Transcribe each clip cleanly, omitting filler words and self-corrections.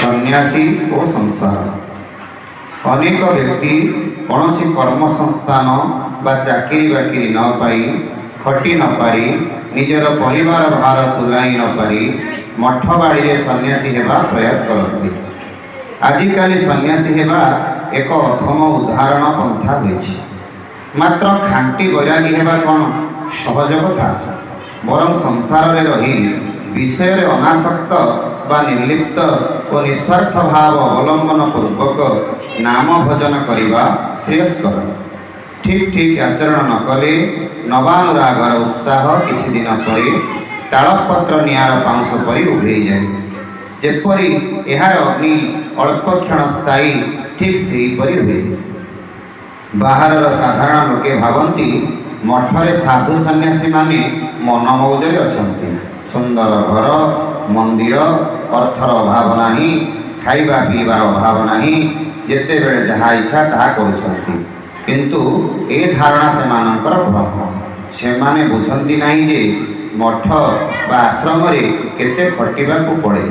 सन्यासी और संसार। अनेक व्यक्ति कौन सी कर्म संस्थान बा चाकरी बाकरी न पाई खटी न पारी निजर परिवार भार तुलाई न पारी मठ बाड़ी सन्यासी हेबा प्रयास करती। आजिकाली सन्यासी हेबा एक अथम उदाहरण पंथा होइछि। मात्र खांटी बैरागी हेबा कौन सहज कथा, बरं संसार रे रही विषय रे अनासक्त बा निर्लिप्त और निस्वार्थ भाव अवलंबन पूर्वक नाम भजन करवा श्रेयस्कर। ठीक ठीक आचरण न कले नवानुरागर उत्साह किछि दिन पर तालपत्र नियार पाउंस परि उभे जाए। जेपरी एहार अग्नि अल्प क्षण स्थायी ठीक सेहीपरि हुए। बाहर साधारण लोके भावती मठरे साधु सन्यासी माने मन मौजरे अछंती। सुंदर घर मंदिर अर्थर अभाव नाही, खाइबा पीबार अभाव नाही, जेते बेले जहा इच्छा ताहा करुछंती। किंतु ए धारणा सेमानंकर भ्रम। सेमाने बुझंती नाही जे मठ बा आश्रम रे केते खटिबाकू पड़े।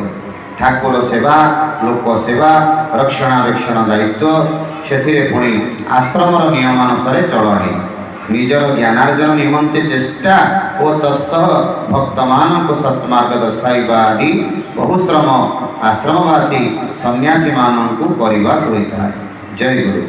ठाकुर सेवा लोक सेवा रक्षणाबेक्षण दायित्व से पुणी आश्रमर नियमानुसार चलणी निजर ज्ञानार्जन निमंते चेष्टा और तत्सह भक्त मान सत्मार्ग दर्शाइबा आदि बहुश्रम आश्रमवासी सन्यासी मानू करने होता है। जय गुरु।